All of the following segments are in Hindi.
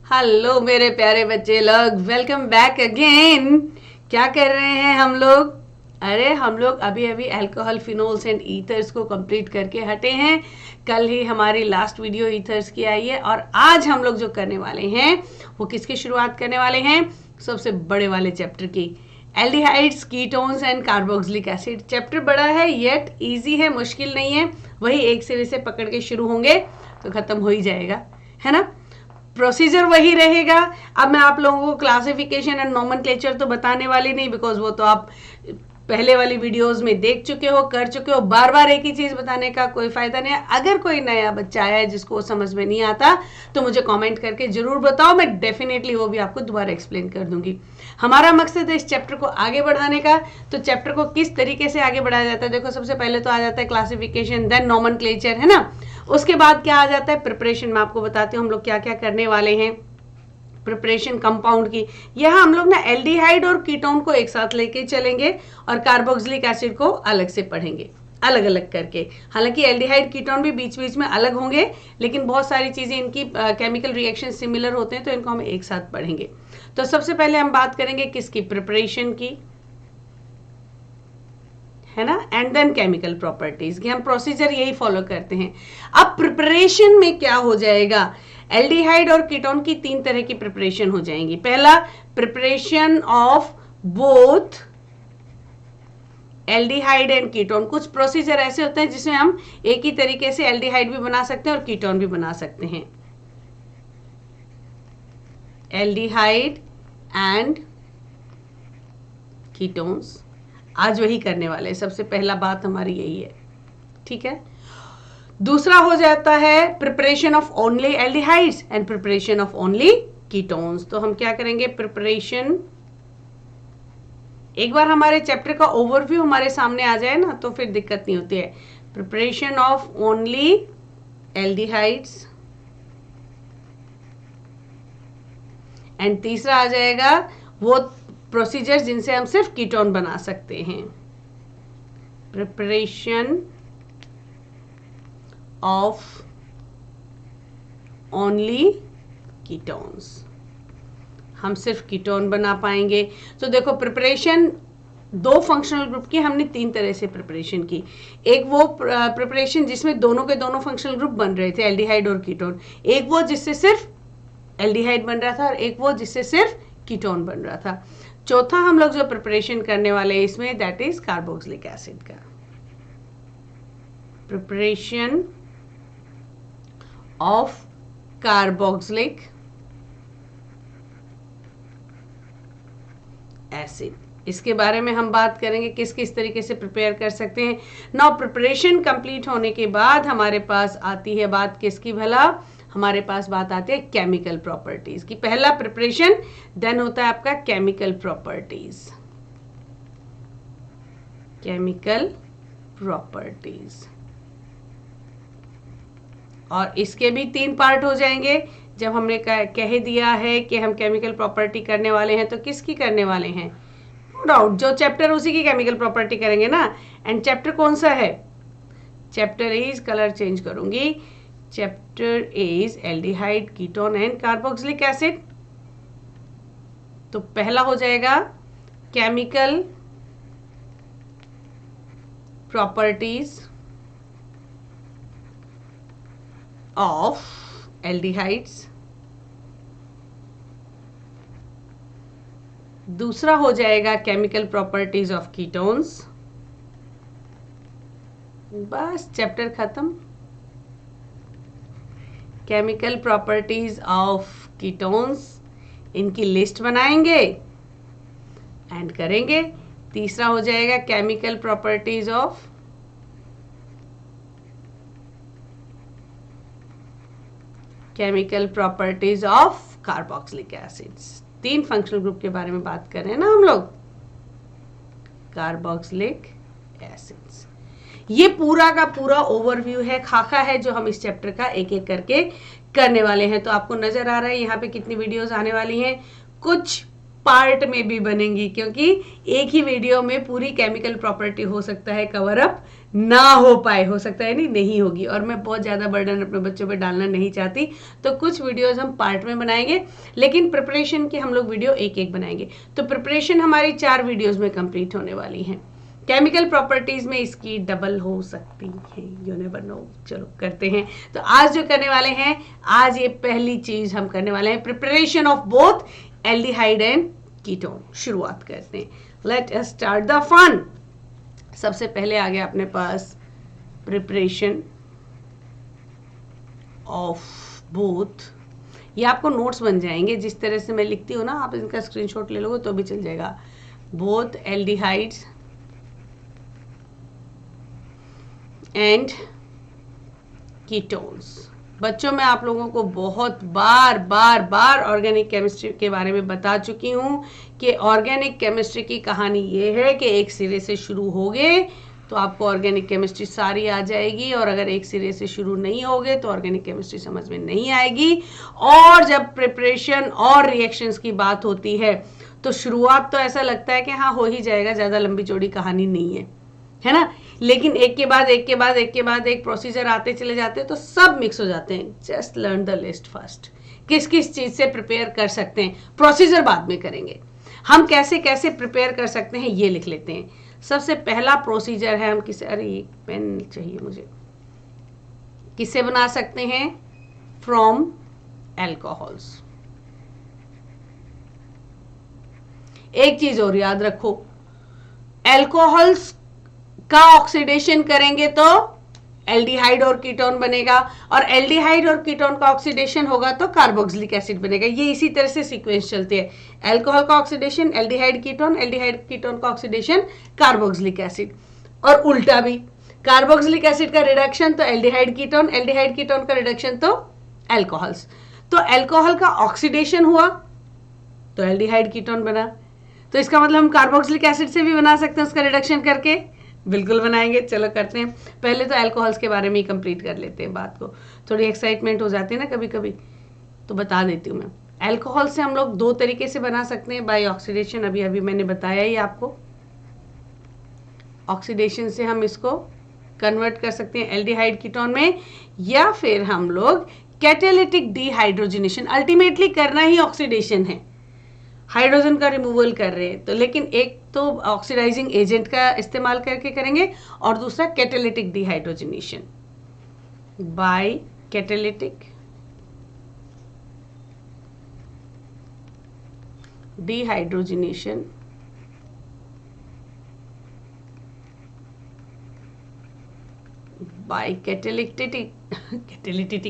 हेलो मेरे प्यारे बच्चे लोग, वेलकम बैक अगेन। क्या कर रहे हैं हम लोग? अरे हम लोग अभी अभी अल्कोहल, फिनोल्स एंड ईथर्स को कंप्लीट करके हटे हैं। कल ही हमारी लास्ट वीडियो ईथर्स की आई है और आज हम लोग जो करने वाले हैं वो किसकी शुरुआत करने वाले हैं? सबसे बड़े वाले चैप्टर की, aldehydes, ketones and carboxylic acid. Chapter बड़ा है येट इजी है, मुश्किल नहीं है। वही एक सिरे से पकड़ के शुरू होंगे तो खत्म हो ही जाएगा, है ना। प्रोसीजर वही रहेगा। अब मैं आप लोगों को क्लासिफिकेशन एंड नोमेनक्लेचर तो बताने वाली नहीं, बिकॉज वो तो आप पहले वाली वीडियोस में देख चुके हो, कर चुके हो। बार बार एक ही चीज बताने का कोई फायदा नहीं है। अगर कोई नया बच्चा आया है जिसको समझ में नहीं आता तो मुझे कमेंट करके जरूर बताओ, मैं डेफिनेटली वो भी आपको दोबारा एक्सप्लेन कर दूंगी। हमारा मकसद है इस चैप्टर को आगे बढ़ाने का। तो चैप्टर को किस तरीके से आगे बढ़ाया जाता है? देखो, सबसे पहले तो आ जाता है क्लासिफिकेशन, देन नोमेनक्लेचर, है ना। उसके बाद क्या आ जाता है? प्रिपरेशन। मैं आपको बताती हूँ हम लोग क्या क्या करने वाले हैं। प्रिपरेशन कंपाउंड की, यहाँ हम लोग ना एल्डिहाइड और कीटोन को एक साथ लेके चलेंगे और कार्बोक्सिलिक एसिड को अलग से पढ़ेंगे, अलग अलग करके। हालांकि एल्डिहाइड कीटोन भी बीच बीच में अलग होंगे, लेकिन बहुत सारी चीजें इनकी केमिकल रिएक्शन सिमिलर होते हैं, तो इनको हम एक साथ पढ़ेंगे। तो सबसे पहले हम बात करेंगे किसकी? प्रिपरेशन की, है ना, एंड देन केमिकल प्रॉपर्टीज की। हम प्रोसीजर यही फॉलो करते हैं। अब प्रिपरेशन में क्या हो जाएगा? एल्डिहाइड और कीटोन की तीन तरह की प्रिपरेशन हो जाएंगी। पहला, preparation of both aldehyde and ketone. कुछ प्रोसीजर ऐसे होते हैं जिसमें हम एक ही तरीके से एल्डिहाइड भी बना सकते हैं और कीटोन भी बना सकते हैं। एल्डिहाइड एंड कीटोन्स आज वही करने वाले हैं। सबसे पहला बात हमारी यही है, ठीक है। दूसरा हो जाता है preparation of only aldehydes and preparation of only ketones. तो हम क्या करेंगे? प्रिपरेशन, एक बार हमारे चैप्टर का ओवरव्यू हमारे सामने आ जाए ना तो फिर दिक्कत नहीं होती है। Preparation of only aldehydes and तीसरा आ जाएगा वो प्रोसीजर जिनसे हम सिर्फ कीटोन बना सकते हैं। प्रिपरेशन ऑफ ओनली कीटोन्स, हम सिर्फ कीटोन बना पाएंगे। तो देखो, प्रिपरेशन दो फंक्शनल ग्रुप की हमने तीन तरह से प्रिपरेशन की। एक वो प्रिपरेशन जिसमें दोनों के दोनों फंक्शनल ग्रुप बन रहे थे, एल्डिहाइड और कीटोन। एक वो जिससे सिर्फ एल्डिहाइड बन रहा था और एक वो जिससे सिर्फ कीटोन बन रहा था। चौथा हम लोग जो प्रिपरेशन करने वाले हैं इसमें, दैट इज कार्बोक्सिलिक एसिड का। प्रिपरेशन ऑफ कार्बोक्सिलिक एसिड, इसके बारे में हम बात करेंगे किस किस तरीके से प्रिपेयर कर सकते हैं। नाउ प्रिपरेशन कंप्लीट होने के बाद हमारे पास आती है बात किसकी भला? हमारे पास बात आती है केमिकल प्रॉपर्टीज की। पहला प्रिपरेशन, देन होता है आपका केमिकल प्रॉपर्टीज। केमिकल प्रॉपर्टीज, और इसके भी तीन पार्ट हो जाएंगे। जब हमने कह दिया है कि हम केमिकल प्रॉपर्टी करने वाले हैं तो किसकी करने वाले हैं? नो डाउट, जो चैप्टर उसी की केमिकल प्रॉपर्टी करेंगे ना। एंड चैप्टर कौन सा है? चैप्टर इज, कलर चेंज करूंगी, chapter is aldehyde, ketone and carboxylic acid. तो पहला हो जाएगा केमिकल प्रॉपर्टीज ऑफ एल्डिहाइड्स, दूसरा हो जाएगा केमिकल प्रॉपर्टीज ऑफ कीटोन्स। बस चैप्टर खत्म। केमिकल प्रॉपर्टीज ऑफ कीटोन्स, इनकी लिस्ट बनाएंगे एंड करेंगे। तीसरा हो जाएगा chemical properties of carboxylic acids. तीन फंक्शनल ग्रुप के बारे में बात कर रहे हैं ना हम लोग, कार्बोक्सिलिक एसिड्स। ये पूरा का पूरा ओवरव्यू है, खाका है, जो हम इस चैप्टर का एक एक करके करने वाले हैं। तो आपको नजर आ रहा है यहाँ पे कितनी वीडियोस आने वाली हैं। कुछ पार्ट में भी बनेंगी, क्योंकि एक ही वीडियो में पूरी केमिकल प्रॉपर्टी हो सकता है कवर अप ना हो पाए, हो सकता है नहीं होगी, और मैं बहुत ज़्यादा बर्डन अपने बच्चों पे डालना नहीं चाहती, तो कुछ वीडियोस हम पार्ट में बनाएंगे, लेकिन प्रिपरेशन की हम लोग वीडियो एक एक बनाएंगे। तो प्रिपरेशन हमारी 4 वीडियोस में कंप्लीट होने वाली है। केमिकल प्रॉपर्टीज में इसकी डबल हो सकती है, यू नेवर नो। चलो करते हैं। तो आज जो करने वाले हैं, आज ये पहली चीज हम करने वाले हैं, preparation of both aldehyde and ketone. शुरुआत करते हैं, let us start the fun. सबसे पहले आ गया अपने पास प्रिपरेशन ऑफ बोथ। ये आपको नोट्स बन जाएंगे, जिस तरह से मैं लिखती हूँ ना, आप इनका स्क्रीनशॉट ले लोगे तो भी चल जाएगा। Both aldehydes and ketones. बच्चों मैं आप लोगों को बहुत बार ऑर्गेनिक केमिस्ट्री के बारे में बता चुकी हूँ कि ऑर्गेनिक केमिस्ट्री की कहानी ये है कि एक सिरे से शुरू होगे तो आपको ऑर्गेनिक केमिस्ट्री सारी आ जाएगी, और अगर एक सिरे से शुरू नहीं होगे तो ऑर्गेनिक केमिस्ट्री समझ में नहीं आएगी। और जब प्रिपरेशन और रिएक्शंस की बात होती है तो शुरुआत तो ऐसा लगता है कि हाँ हो ही जाएगा, ज़्यादा लंबी चौड़ी कहानी नहीं है ना, लेकिन एक के बाद एक प्रोसीजर आते चले जाते हैं तो सब मिक्स हो जाते हैं। Just learn the list first, किस किस चीज से प्रिपेयर कर सकते हैं, प्रोसीजर बाद में करेंगे। हम कैसे कैसे प्रिपेयर कर सकते हैं ये लिख लेते हैं। सबसे पहला प्रोसीजर है, हम किसे, अरे एक पेन चाहिए मुझे, किससे बना सकते हैं, फ्रॉम एल्कोहल्स। एक चीज और याद रखो, एल्कोहल्स का ऑक्सीडेशन करेंगे तो एल्डिहाइड और कीटोन बनेगा, और एल्डिहाइड और कीटोन का ऑक्सीडेशन होगा तो कार्बोक्सिलिक एसिड बनेगा। ये इसी तरह से सीक्वेंस चलती है, अल्कोहल का ऑक्सीडेशन एल्डिहाइड कीटोन का ऑक्सीडेशन कार्बोक्सिलिक एसिड, और उल्टा भी, कार्बोक्सिलिक एसिड का रिडक्शन तो एल्डिहाइड कीटोन का रिडक्शन तो एल्कोहल्स। तो एल्कोहल का ऑक्सीडेशन हुआ तो एल्डिहाइड कीटोन बना, तो इसका मतलब हम कार्बोक्सिलिक एसिड से भी बना सकते हैं उसका रिडक्शन करके, बिल्कुल बनाएंगे। चलो करते हैं। पहले तो अल्कोहल्स के बारे में ही कंप्लीट कर लेते हैं बात को, थोड़ी एक्साइटमेंट हो जाती है ना कभी कभी, तो बता देती हूँ मैं। अल्कोहल से हम लोग 2 तरीके से बना सकते हैं, बाय ऑक्सीडेशन, अभी अभी मैंने बताया ही आपको। ऑक्सीडेशन से हम इसको कन्वर्ट कर सकते हैं एल्डिहाइड कीटोन में, या फिर हम लोग कैटालिटिक डिहाइड्रोजनेशन, अल्टीमेटली करना ही ऑक्सीडेशन है, हाइड्रोजन का रिमूवल कर रहे हैं तो, लेकिन एक तो ऑक्सीडाइजिंग एजेंट का इस्तेमाल करके करेंगे, और दूसरा catalytic dehydrogenation. By catalytic dehydrogenation by catalytic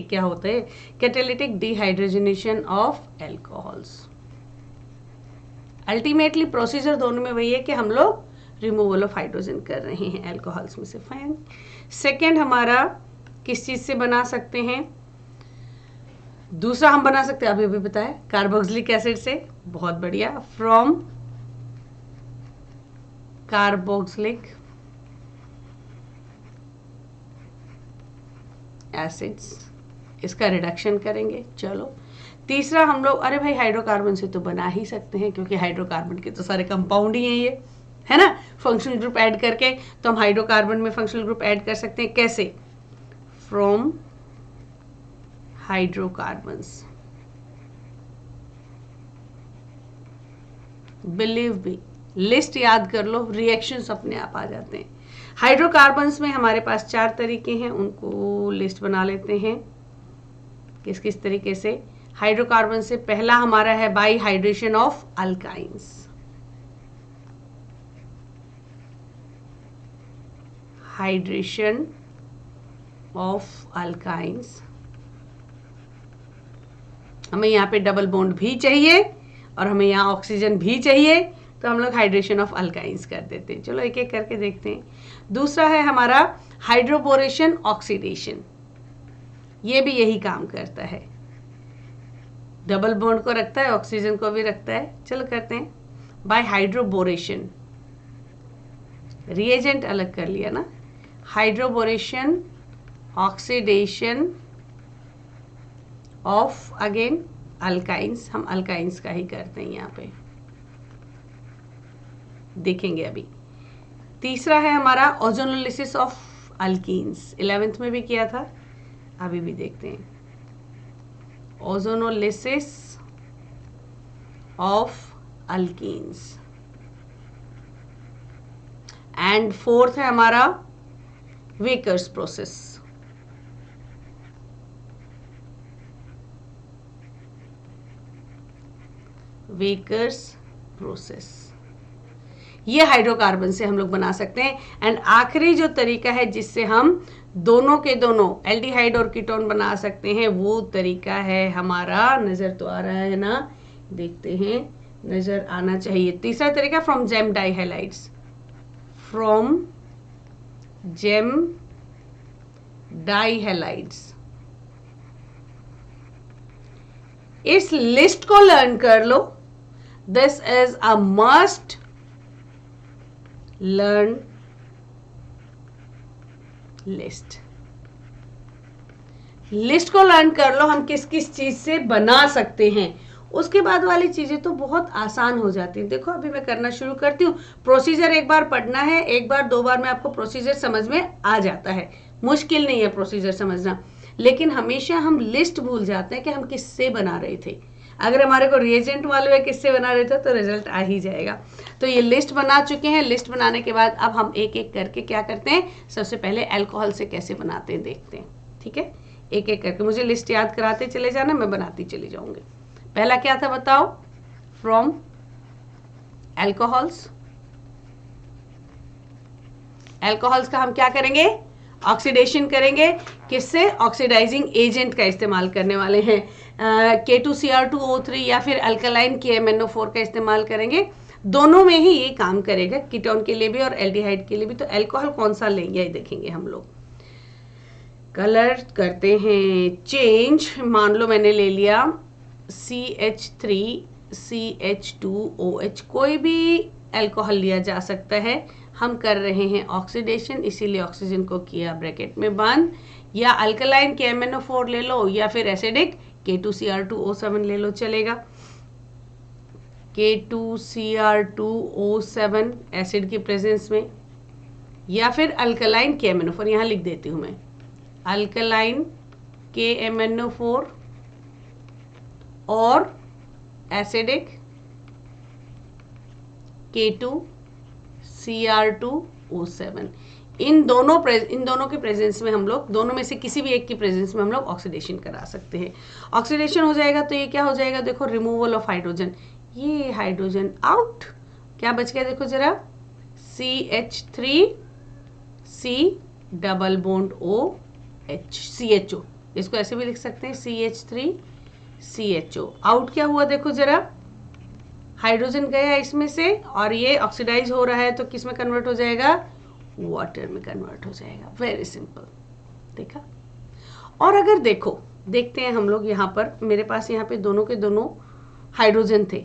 क्या होता है, catalytic dehydrogenation of alcohols. Ultimately procedure दोनों में वही है कि हम लोग रिमूवल ऑफ हाइड्रोजन कर रहे हैं एल्कोहल्स में से। फाइन। सेकेंड हमारा किस चीज से बना सकते हैं, दूसरा हम बना सकते हैं, अभी अभी बताया, कार्बोक्सिलिक एसिड से। बहुत बढ़िया, फ्रॉम कार्बोक्सिलिक एसिड्स, इसका रिडक्शन करेंगे। चलो तीसरा हम लोग, अरे भाई हाइड्रोकार्बन से तो बना ही सकते हैं, क्योंकि हाइड्रोकार्बन के तो सारे कंपाउंड ही हैं ये, है ना, फंक्शनल ग्रुप ऐड करके, तो हम हाइड्रोकार्बन में फंक्शनल ग्रुप ऐड कर सकते हैं। कैसे, from hydrocarbons. Believe me, list याद कर लो, रिएक्शंस अपने आप आ जाते हैं। हाइड्रोकार्बन्स में हमारे पास 4 तरीके हैं, उनको लिस्ट बना लेते हैं किस किस तरीके से। हाइड्रोकार्बन से पहला हमारा है bye hydration of alkynes, hydration of alkynes. हमें यहाँ पे डबल बॉन्ड भी चाहिए और हमें यहाँ ऑक्सीजन भी चाहिए, तो हम लोग हाइड्रेशन ऑफ अल्काइंस कर देते हैं। चलो एक एक करके देखते हैं। दूसरा है हमारा हाइड्रोबोरेशन ऑक्सीडेशन, ये भी यही काम करता है, डबल बॉन्ड को रखता है, ऑक्सीजन को भी रखता है। चलो करते हैं बाय हाइड्रोबोरेशन, रिएजेंट अलग कर लिया ना, hydroboration oxidation of again alkynes, हम अल्काइंस का ही करते हैं यहाँ पे, देखेंगे अभी। तीसरा है हमारा ओजोनोलिसिस ऑफ अल्कीन्स। 11th में भी किया था, अभी भी देखते हैं। Ozonolysis of alkenes. And 4th है हमारा वेकर्स प्रोसेस। वेकर्स प्रोसेस, ये हाइड्रोकार्बन से हम लोग बना सकते हैं। एंड आखिरी जो तरीका है जिससे हम दोनों के दोनों एल्डिहाइड और कीटोन बना सकते हैं, वो तरीका है हमारा, नजर तो आ रहा है ना, देखते हैं, नजर आना चाहिए। तीसरा तरीका from gem dihalides. From gem dihalides. इस लिस्ट को लर्न कर लो। This is a must learn list. List को लर्न कर लो, हम किस किस चीज से बना सकते हैं। उसके बाद वाली चीजें तो बहुत आसान हो जाती हैं। देखो अभी मैं करना शुरू करती हूँ। प्रोसीजर एक बार पढ़ना है, एक बार दो बार में आपको प्रोसीजर समझ में आ जाता है। मुश्किल नहीं है प्रोसीजर समझना, लेकिन हमेशा हम लिस्ट भूल जाते हैं कि हम किससे बना रहे थे। अगर हमारे को रिएजेंट मालूम है किससे बना रहे थे तो रिजल्ट आ ही जाएगा। तो ये लिस्ट बना चुके हैं। लिस्ट बनाने के बाद अब हम एक एक करके क्या करते हैं, सबसे पहले अल्कोहल से कैसे बनाते हैं देखते हैं। ठीक है, एक एक करके मुझे लिस्ट याद कराते चले जाना, मैं बनाती चली जाऊंगी। पहला क्या था बताओ, फ्रॉम अल्कोहल्स। अल्कोहल्स का हम क्या करेंगे, ऑक्सीडेशन करेंगे। किससे, ऑक्सीडाइजिंग एजेंट का इस्तेमाल करने वाले हैं। K2Cr2O3 या फिर अल्कलाइन KMnO4 का इस्तेमाल करेंगे। दोनों में ही ये काम करेगा, कीटोन के लिए भी और एल्डिहाइड के लिए भी। तो अल्कोहल कौन सा लेंगे ये देखेंगे हम लोग। कलर करते हैं चेंज। मान लो मैंने ले लिया CH3CH2OH, कोई भी अल्कोहल लिया जा सकता है। हम कर रहे हैं ऑक्सीडेशन, इसीलिए ऑक्सीजन को किया ब्रैकेट में बंद। या अल्कलाइन KMnO4 ले लो या फिर एसिडिक K2Cr2O7 ले लो, चलेगा। K2Cr2O7 एसिड की प्रेजेंस में, या फिर अल्कलाइन KMnO4, यहां लिख देती हूं मैं, अल्कलाइन KMnO4 और एसिडिक K2Cr2O7। इन दोनों के प्रेजेंस में हम लोग, दोनों में से किसी भी एक की प्रेजेंस में हम लोग ऑक्सीडेशन करा सकते हैं। ऑक्सीडेशन हो जाएगा तो ये क्या हो जाएगा, देखो रिमूवल ऑफ हाइड्रोजन। ये हाइड्रोजन आउट, क्या बच गया देखो जरा, CH3C double bond OH, CHO। इसको ऐसे भी लिख सकते हैं CH3CHO। आउट क्या हुआ देखो जरा, हाइड्रोजन गया इसमें से और ये ऑक्सीडाइज हो रहा है तो किस में कन्वर्ट हो जाएगा, वाटर में कन्वर्ट हो जाएगा। वेरी सिंपल, देखा। और अगर देखो, देखते हैं हम लोग यहाँ पर, मेरे पास यहाँ पे दोनों के दोनों हाइड्रोजन थे,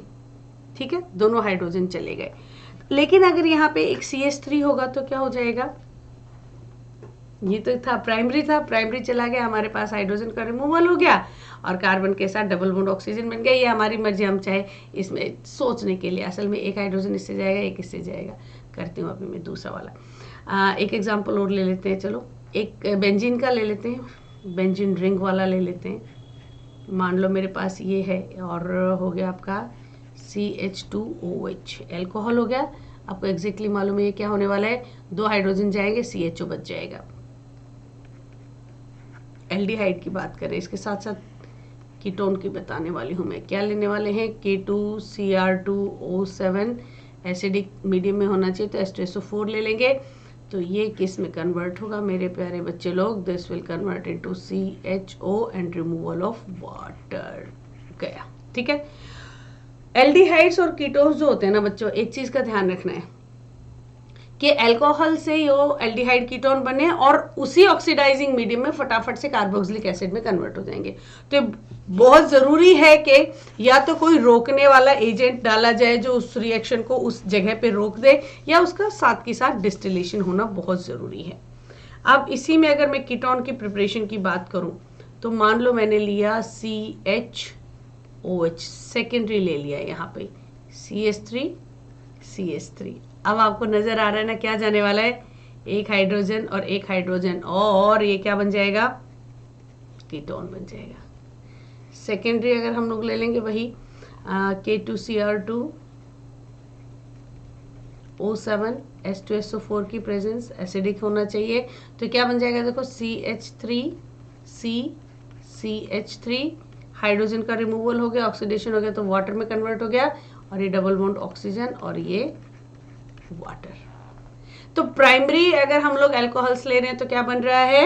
ठीक है, दोनों हाइड्रोजन चले गए। लेकिन अगर यहाँ पे एक CH3 होगा तो क्या हो जाएगा, ये तो था प्राइमरी था, प्राइमरी चला गया, हमारे पास हाइड्रोजन का रिमूवल हो गया और कार्बन के साथ डबल बॉन्ड ऑक्सीजन बन गया। ये हमारी मर्जी, हम चाहे इसमें सोचने के लिए, असल में एक हाइड्रोजन इससे जाएगा एक इससे जाएगा। करती हूँ अभी मैं दूसरा वाला। एक एग्जांपल और ले लेते हैं, चलो एक बेंजीन का ले लेते हैं, बेंजीन रिंग वाला ले लेते हैं। मान लो मेरे पास ये है और हो गया आपका CH2OH, एल्कोहल हो गया। आपको एग्जैक्टली मालूम है ये क्या होने वाला है, दो हाइड्रोजन जाएंगे, CHO बच जाएगा। एल्डिहाइड की बात करें, इसके साथ साथ कीटोन की बताने वाली हूँ मैं। क्या लेने वाले हैं, K2Cr2O7 एसिडिक मीडियम में होना चाहिए तो H2SO4 ले लेंगे। तो ये किस में कन्वर्ट होगा मेरे प्यारे बच्चे लोग, this will convert into CHO and removal of water, गया। ठीक है, एल्डिहाइड्स और कीटोन्स जो होते हैं ना बच्चों, एक चीज का ध्यान रखना है कि अल्कोहल से यो एल्डिहाइड कीटोन बने और उसी ऑक्सीडाइजिंग मीडियम में फटाफट से कार्बोक्सिलिक एसिड में कन्वर्ट हो जाएंगे। तो बहुत जरूरी है कि या तो कोई रोकने वाला एजेंट डाला जाए जो उस रिएक्शन को उस जगह पे रोक दे, या उसका साथ के साथ डिस्टिलेशन होना बहुत जरूरी है। अब इसी में अगर मैं कीटोन की प्रिपरेशन की बात करूं तो मान लो मैंने लिया CHOH, सेकेंडरी ले लिया यहाँ पे CH3 अब आपको नजर आ रहा है ना क्या जाने वाला है, एक हाइड्रोजन और एक हाइड्रोजन, और ये क्या बन जाएगा, कीटोन बन जाएगा। सेकेंडरी अगर हम लोग ले लेंगे वही K2Cr2 O7 H2SO4 की प्रेजेंस एसिडिक होना चाहिए, तो क्या बन जाएगा, देखो CH3 हाइड्रोजन का रिमूवल हो गया, ऑक्सीडेशन हो गया, तो वाटर में कन्वर्ट हो गया, और ये डबल बॉन्ड ऑक्सीजन और ये वाटर। तो प्राइमरी अगर हम लोग अल्कोहल्स ले रहे हैं तो क्या बन रहा है,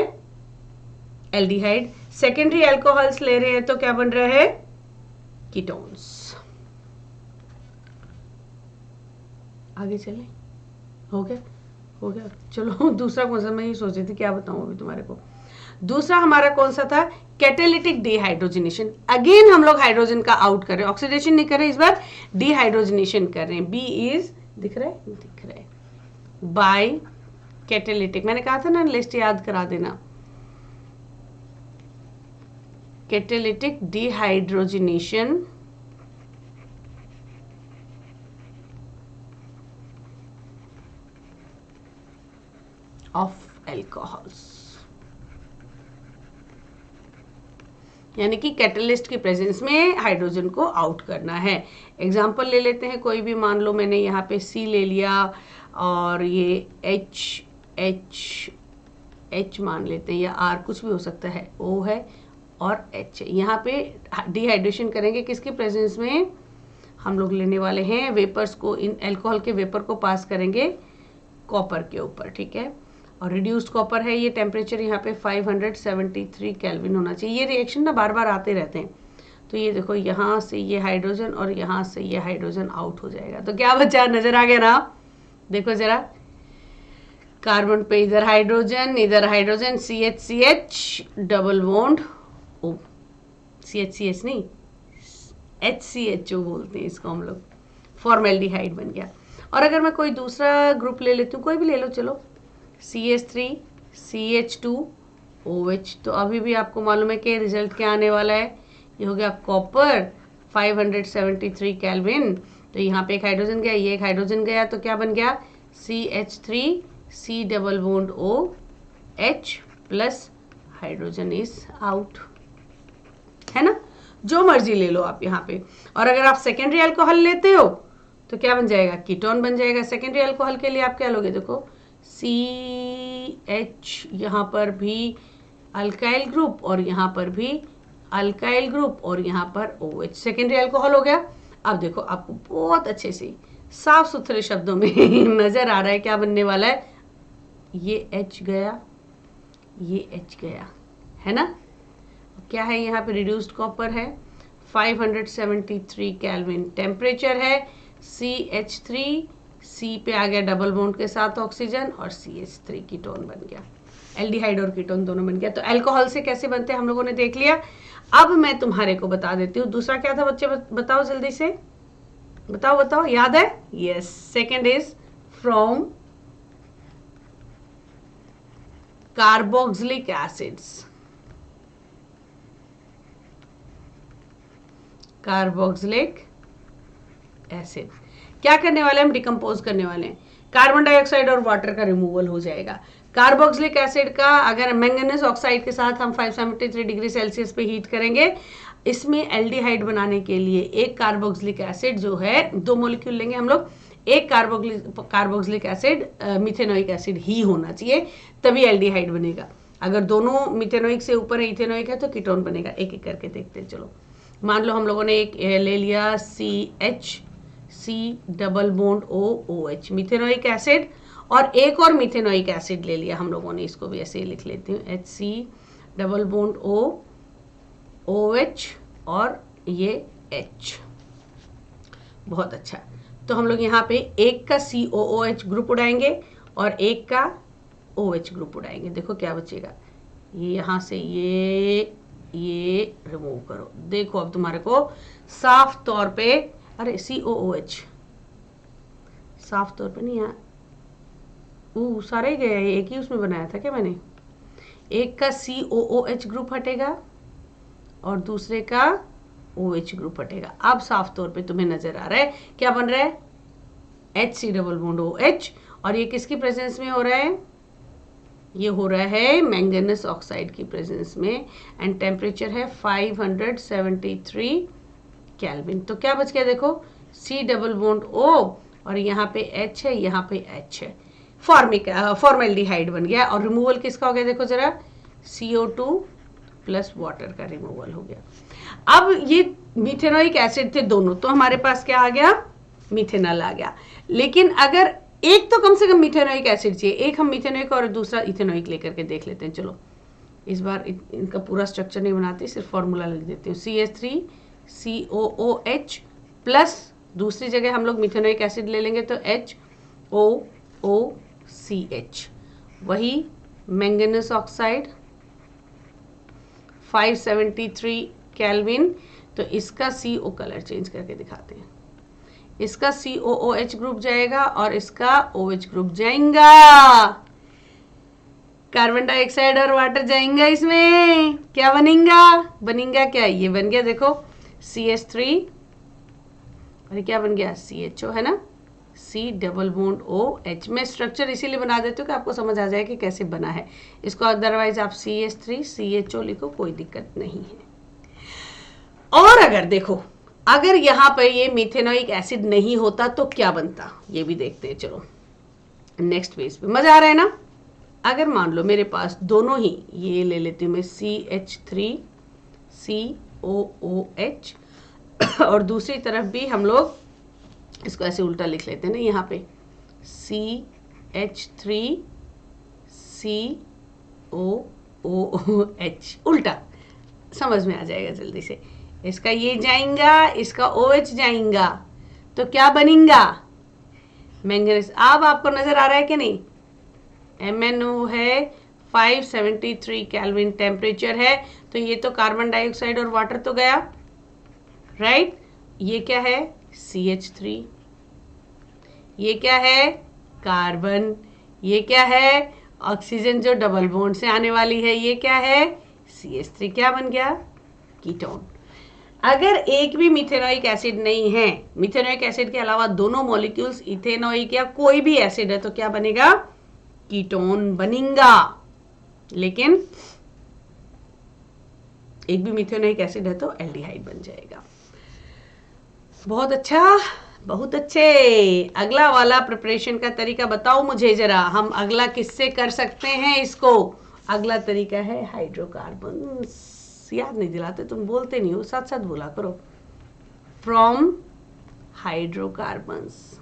एल्डिहाइड। सेकेंडरी अल्कोहल्स ले रहे हैं तो क्या बन रहा है, कीटोन्स। आगे चले, हो गया। चलो दूसरा कौन सा, मैं ये सोच रही थी क्या बताऊं अभी तुम्हारे को। दूसरा हमारा कौन सा था, कैटालिटिक डिहाइड्रोजनेशन। अगेन हम लोग हाइड्रोजन का आउट कर रहे हैं, ऑक्सीडेशन नहीं कर रहे, इस बार डिहाइड्रोजनेशन कर रहे हैं। बी इज दिख रहा है बाय कैटालिटिक, मैंने कहा था ना लिस्ट याद करा देना। कैटालिटिक डिहाइड्रोजनेशन ऑफ एल्कोहल्स, यानी कि कैटलिस्ट की प्रेजेंस में हाइड्रोजन को आउट करना है। एग्जांपल ले लेते हैं कोई भी, मान लो मैंने यहाँ पे C ले लिया और ये H मान लेते हैं, या R कुछ भी हो सकता है, O है और H है। यहाँ पे डिहाइड्रेशन करेंगे किसकी प्रेजेंस में, हम लोग लेने वाले हैं वेपर्स को, इन एल्कोहल के वेपर को पास करेंगे कॉपर के ऊपर, ठीक है। और रिड्यूस्ड कॉपर है, ये टेम्परेचर यहाँ पे 573 केल्विन होना चाहिए। ये रिएक्शन ना बार बार आते रहते हैं, तो ये देखो यहाँ से ये हाइड्रोजन और यहाँ से ये हाइड्रोजन आउट हो जाएगा, तो क्या बचा, नजर आ गया ना, देखो जरा, कार्बन पे इधर hydrogen CH double bond O, CH नहीं HCHO बोलते हैं इसको हम लोग, फॉर्मेल्डिहाइड बन गया। और अगर मैं कोई दूसरा ग्रुप ले लेती हूँ, कोई भी ले लो, चलो CH3 CH2 OH, तो अभी भी आपको मालूम है कि रिजल्ट क्या आने वाला है, ये हो गया कॉपर 573 केल्विन, तो यहाँ पे एक हाइड्रोजन गया, ये एक हाइड्रोजन गया, तो क्या बन गया, CH3 C double bond OH plus hydrogen is out, है ना। जो मर्जी ले लो आप यहाँ पे। और अगर आप सेकेंडरी अल्कोहल लेते हो तो क्या बन जाएगा, कीटोन बन जाएगा। सेकेंडरी अल्कोहल के लिए आप क्या लोगे, देखो CH, यहाँ पर भी अल्काइल ग्रुप और यहाँ पर भी अल्काइल ग्रुप और यहाँ पर OH, सेकेंडरी अल्कोहल हो गया। अब देखो आपको बहुत अच्छे से साफ सुथरे शब्दों में नजर आ रहा है क्या बनने वाला है, ये H गया, ये H गया, है ना। क्या है यहाँ पे, रिड्यूस्ड कॉपर है, 573 केल्विन टेम्परेचर है, CH3 C पे आ गया डबल बॉन्ड के साथ ऑक्सीजन, और CH3 कीटोन बन गया, एल्डिहाइड और कीटोन दोनों बन गया। तो अल्कोहल से कैसे बनते हैं हम लोगों ने देख लिया। अब मैं तुम्हारे को बता देती हूँ दूसरा क्या था, बच्चे बताओ जल्दी से, बताओ, याद है, yes, second is from carboxylic acids, carboxylic acid क्या करने वाले, हम डिकम्पोज करने वाले हैं, कार्बन डाइऑक्साइड और वाटर का रिमूवल हो जाएगा। कार्बोक्सिलिक एसिड का अगर मैंगनीज ऑक्साइड के साथ हम 573 डिग्री सेल्सियस पे हीट करेंगे, इसमें एल्डिहाइड बनाने के लिए एक कार्बोक्सिलिक एसिड जो है, 2 मॉलिक्यूल लेंगे हम लोग, एक कार्बोक्सिलिक एसिड मिथेनोइक एसिड ही होना चाहिए, तभी एल्डिहाइड बनेगा। अगर दोनों मिथेनोइक से ऊपर है, इथेनोइक है, तो कीटोन बनेगा। एक एक करके देखते हैं, चलो। मान लो हम लोगों ने एक ले लिया CH double bond OH, methanoic acid, और एक और मिथेनोइक एसिड ले लिया हम लोगों ने, इसको भी ऐसे ही लिख लेती हूँ, HC डबल बॉन्ड OH और ये H। बहुत अच्छा, तो हम लोग यहाँ पे एक का COOH ग्रुप उड़ाएंगे और एक का OH ग्रुप उड़ाएंगे। देखो क्या बचेगा, ये यहाँ से ये रिमूव करो, देखो अब तुम्हारे को साफ तौर पे, अरे COOH साफ तौर पे नहीं, यहाँ सारे ही गया, एक ही उसमें बनाया था क्या मैंने, एक का COOH ग्रुप हटेगा और दूसरे का OH ग्रुप हटेगा। अब साफ तौर पे तुम्हें नजर आ रहा है क्या बन रहा है, HC डबल बॉन्ड OH, और ये किसकी प्रेजेंस में हो रहा है, ये हो रहा है मैंगनीज ऑक्साइड की प्रेजेंस में एंड टेम्परेचर है 573 केल्विन। तो क्या बच गया देखो, C डबल बॉन्ड O और यहाँ पे H है, यहाँ पे H है, फॉर्मेल्डिहाइड बन गया। और रिमूवल किसका हो गया देखो जरा, CO2 प्लस वाटर का रिमूवल हो गया। अब ये मिथेनोइक एसिड थे दोनों, तो हमारे पास क्या आ गया, मिथेनॉल आ गया। लेकिन अगर एक तो कम से कम मिथेनोइक एसिड चाहिए, एक हम मिथेनोइक और दूसरा इथेनोइक लेकर के देख लेते हैं। चलो इस बार इनका पूरा स्ट्रक्चर नहीं बनाते, सिर्फ फॉर्मूला लिख देती हूँ। CH3COOH प्लस दूसरी जगह हम लोग मिथेनोइक एसिड ले लेंगे तो HOOCH, वही मैंगनीज ऑक्साइड 573 केल्विन। तो इसका CO कलर चेंज करके दिखाते हैं, इसका COOH ग्रुप जाएगा और इसका OH ग्रुप जाएगा, कार्बन डाइऑक्साइड और वाटर जाएंगा इसमें। क्या बनेगा क्या, ये बन गया देखो CH3 और क्या बन गया CHO, है ना, C डबल बॉन्ड OH। मैं स्ट्रक्चर इसीलिए बना देती हूँ कि आपको समझ आ जाए कि कैसे बना है इसको, अदरवाइज आप CH3 CHO लिखो, कोई दिक्कत नहीं है। और अगर देखो, अगर यहाँ पर ये मिथेनोइक एसिड नहीं होता तो क्या बनता, ये भी देखते हैं। चलो नेक्स्ट पेज पे, मजा आ रहा है ना। अगर मान लो मेरे पास दोनों ही, ये ले लेती हूँ मैं CH3COOH और दूसरी तरफ भी हम लोग इसको ऐसे उल्टा लिख लेते हैं ना, यहाँ पे CH3COOH, उल्टा समझ में आ जाएगा जल्दी से। इसका ये जाएगा, इसका OH जाएगा, तो क्या बनेगा मैंगनीज। अब आपको नजर आ रहा है कि नहीं, MnO है, 573 केल्विन टेम्परेचर है, तो ये तो कार्बन डाइऑक्साइड और वाटर तो गया, राइट। ये क्या है CH3, ये क्या है कार्बन, ये क्या है ऑक्सीजन जो डबल बॉन्ड से आने वाली है, ये क्या है CH3, क्या बन गया कीटोन। अगर एक भी मिथेनोइक एसिड नहीं है, मिथेनोइक एसिड के अलावा दोनों मॉलिक्यूल्स इथेनोइक या कोई भी एसिड है, तो क्या बनेगा कीटोन बनेगा। लेकिन एक भी मिथेनोइक एसिड है तो एल्डिहाइड बन जाएगा। बहुत अच्छा, बहुत अच्छे। अगला वाला प्रिपरेशन का तरीका बताओ मुझे जरा, हम अगला किससे कर सकते हैं इसको। अगला तरीका है हाइड्रोकार्बन्स। याद नहीं दिलाते, तुम बोलते नहीं हो, साथ साथ बोला करो। From hydrocarbons.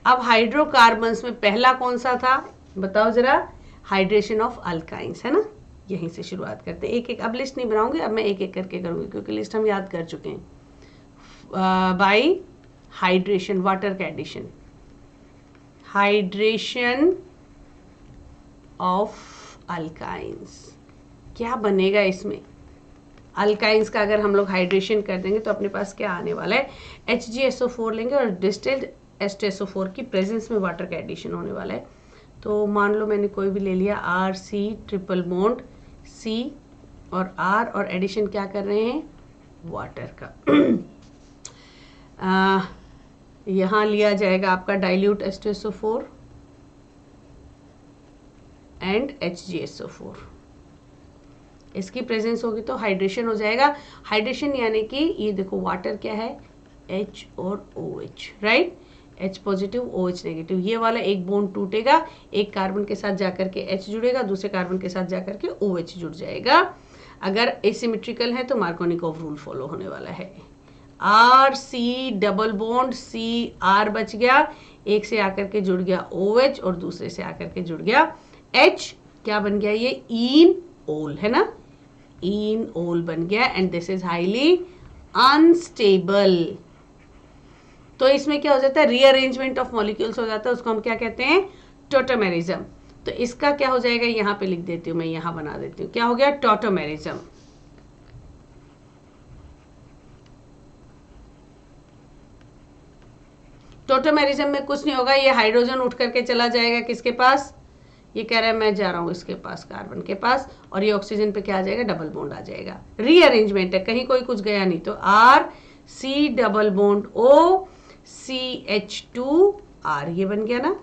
अब हाइड्रोकार्बन्स में पहला कौन सा था बताओ जरा, हाइड्रेशन ऑफ अल्काइंस, है ना। यहीं से शुरुआत करते हैं, एक एक, अब लिस्ट नहीं बनाऊंगी, अब मैं एक एक करके करूंगी क्योंकि लिस्ट हम याद कर चुके हैं। बाय हाइड्रेशन, वाटर का एडिशन, हाइड्रेशन ऑफ अल्काइंस, क्या बनेगा इसमें। अल्काइंस का अगर हम लोग हाइड्रेशन कर देंगे तो अपने पास क्या आने वाला है, HgSO4 लेंगे और डिस्टिल्ड H2SO4 की प्रेजेंस में वाटर का एडिशन होने वाला है। तो मान लो मैंने कोई भी ले लिया, RC ट्रिपल बॉन्ड C और R, और एडिशन क्या कर रहे हैं वाटर का। यहाँ लिया जाएगा आपका डाइल्यूट H2SO4 एंड HgSO4, इसकी प्रेजेंस होगी तो हाइड्रेशन हो जाएगा। हाइड्रेशन यानी कि ये देखो वाटर क्या है H और OH, right, H positive OH negative, ये वाला एक बॉन्ड टूटेगा, एक कार्बन के साथ जाकर के H जुड़ेगा, दूसरे कार्बन के साथ जाकर के OH जुड़ जाएगा। अगर एसिमेट्रिकल है तो मार्कोनिकोव रूल फॉलो होने वाला है। RC डबल बॉन्ड CR बच गया, एक से आकर के जुड़ गया OH और दूसरे से आकर के जुड़ गया H, क्या बन गया ये इन ओल, है ना, इन ओल बन गया and this is highly unstable. तो इसमें क्या हो जाता है, रीअरेंजमेंट ऑफ मॉलिक्यूल्स हो जाता है, उसको हम क्या कहते हैं टॉटोमेरिज्म। तो इसका क्या हो जाएगा, यहाँ पे लिख देती हूँ मैं, यहाँ बना देती हूँ, क्या हो गया टॉटोमेरिज्म। टॉटोमेरिज्म में कुछ नहीं होगा, ये हाइड्रोजन उठ करके चला जाएगा किसके पास, ये कह रहा है मैं जा रहा हूं इसके पास, कार्बन के पास, और ये ऑक्सीजन पे क्या आ जाएगा डबल बॉन्ड आ जाएगा। रीअरेंजमेंट है, कहीं कोई कुछ गया नहीं, तो RC double bond O CH2R, ये बन गया ना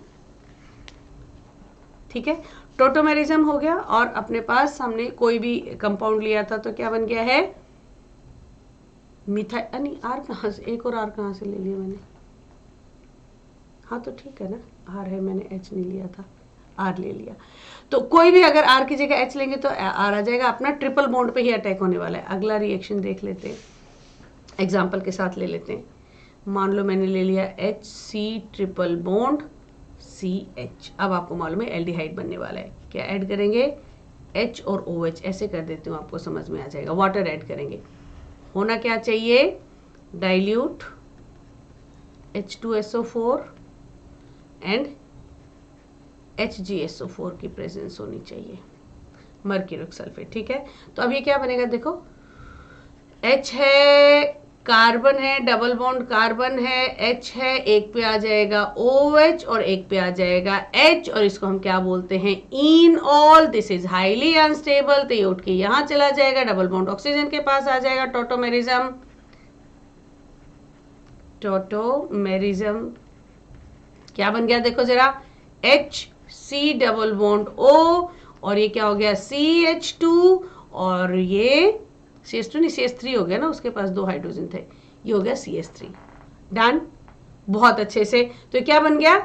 ठीक है, टोटोमेरिज्म हो गया। और अपने पास हमने कोई भी कंपाउंड लिया था तो क्या बन गया है, मिथाइल, नहीं आर कहाँ से, एक और आर कहाँ से ले लिया मैंने, हाँ तो ठीक है ना, आर है, मैंने एच नहीं लिया था, आर ले लिया। तो कोई भी अगर आर की जगह एच लेंगे तो आर आ जाएगा, अपना ट्रिपल बॉन्ड पे ही अटैक होने वाला है। अगला रिएक्शन देख लेते हैं, एग्जाम्पल के साथ ले लेते हैं। मान लो मैंने ले लिया H C triple bond C H. अब आपको मालूम है एल्डिहाइड बनने वाला है। क्या ऐड करेंगे, एच और ओ एच, ऐसे कर देती हूँ आपको समझ में आ जाएगा। वाटर ऐड करेंगे, होना क्या चाहिए, डाइल्यूट H2SO4 एंड HgSO4 की प्रेजेंस होनी चाहिए, मर्क्यूरिक सल्फेट। ठीक है, तो अब ये क्या बनेगा, देखो H है, कार्बन है, डबल बॉन्ड कार्बन है, H है, एक पे आ जाएगा OH और एक पे आ जाएगा H, और इसको हम क्या बोलते हैं, in all. This is highly unstable, तो ये उठ के यहां चला जाएगा, डबल बॉन्ड ऑक्सीजन के पास आ जाएगा, टोटोमेरिज्म। टोटोमेरिज्म क्या बन गया, देखो जरा, H C double bond O, और ये क्या हो गया, CH2, और ये CH2 नहीं, CH3 हो गया ना, उसके पास 2 हाइड्रोजन थे, ये हो गया CH3। डन, बहुत अच्छे से। तो क्या बन गया,